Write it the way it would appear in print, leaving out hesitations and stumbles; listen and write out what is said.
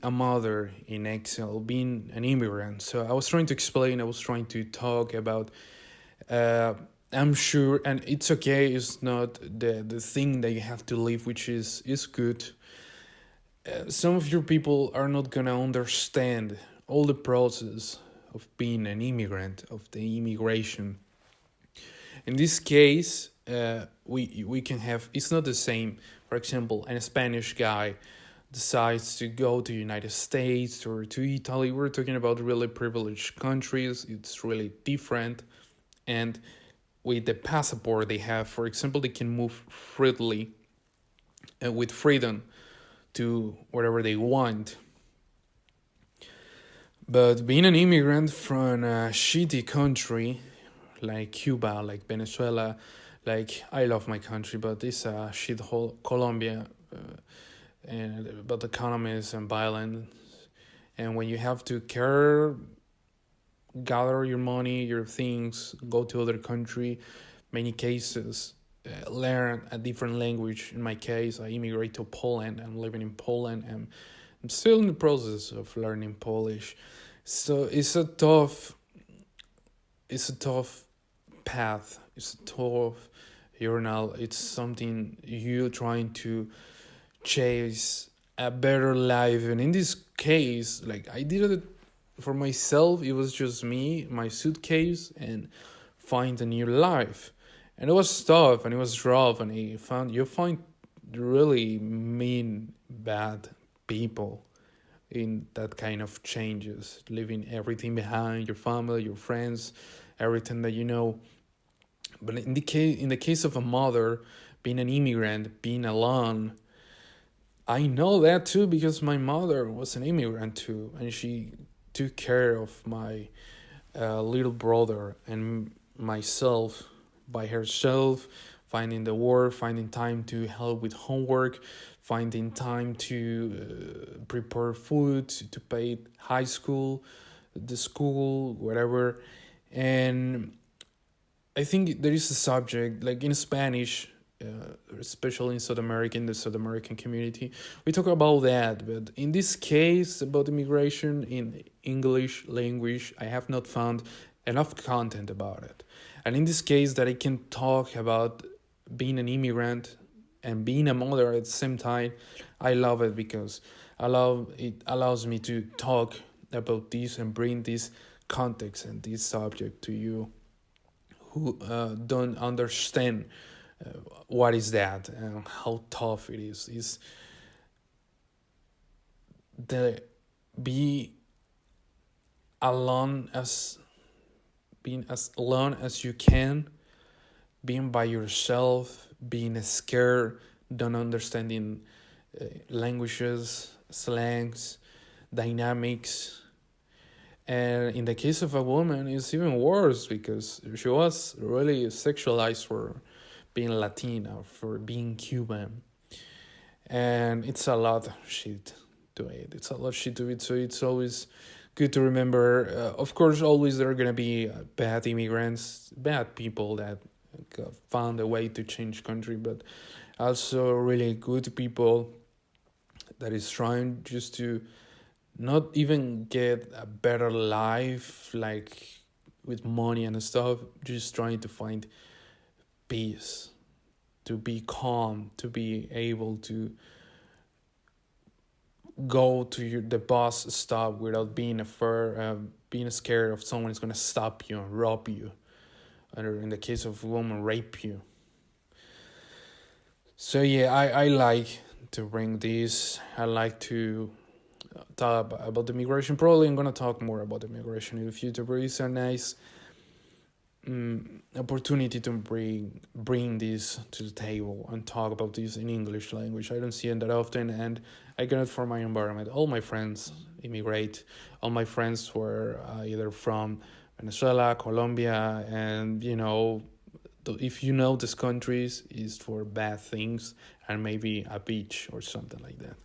a mother in exile, being an immigrant. So I was trying to explain, I was trying to talk about. Uh, I'm sure, and it's okay. It's not the thing that you have to live, which is good. Some of your people are not gonna understand all the process of being an immigrant, of the immigration. In this case, we can have, it's not the same. For example, a Spanish guy decides to go to United States or to Italy. We're talking about really privileged countries. It's really different. And with the passport they have, for example, they can move freely with freedom to wherever they want. But being an immigrant from a shitty country like Cuba, like Venezuela, like I love my country, but it's a shithole. Colombia, and but the economy is violent, and when you have to care, gather your money, your things, go to other country, many cases. Learn a different language. In my case, I immigrate to Poland. I'm living in Poland, and I'm still in the process of learning Polish. So it's a tough path. It's a tough journal. It's something you trying to chase a better life. And in this case, like I did it for myself. It was just me, my suitcase, and find a new life. And it was tough and it was rough. And you find really mean, bad people in that kind of changes, leaving everything behind, your family, your friends, everything that you know. But in the case of a mother, being an immigrant, being alone, I know that too because my mother was an immigrant too, and she took care of my little brother and myself by herself, finding the work, finding time to help with homework, finding time to prepare food, to pay high school, the school, whatever. And I think there is a subject like in Spanish, especially in the South American community, we talk about that. But in this case, about immigration in English language, I have not found enough content about it. And in this case, that I can talk about being an immigrant and being a mother at the same time, I love it because it allows me to talk about this and bring this context and this subject to you who don't understand uh, what is that and how tough it is the be alone as being as alone as you can, being by yourself, being scared, don't understanding languages, slangs, dynamics. And in the case of a woman, it's even worse because she was really sexualized for being Latina, for being Cuban. And it's a lot of shit to it. It's a lot of shit to it. So it's always good to remember. Of course, always there are going to be bad immigrants, bad people that found a way to change country, but also really good people that is trying just to not even get a better life, like with money and stuff, just trying to find peace, to be calm, to be able to go to the bus stop without being scared of someone is going to stop you and rob you, or in the case of a woman, rape you. So yeah, I like to bring this. I like to talk about the migration. Probably I'm gonna talk more about the migration in the future, but it's a nice opportunity to bring this to the table and talk about this in English language. I don't see it that often, and I get it from my environment. All my friends immigrate. All my friends were either from Venezuela, Colombia, and if you know these countries is for bad things and maybe a beach or something like that.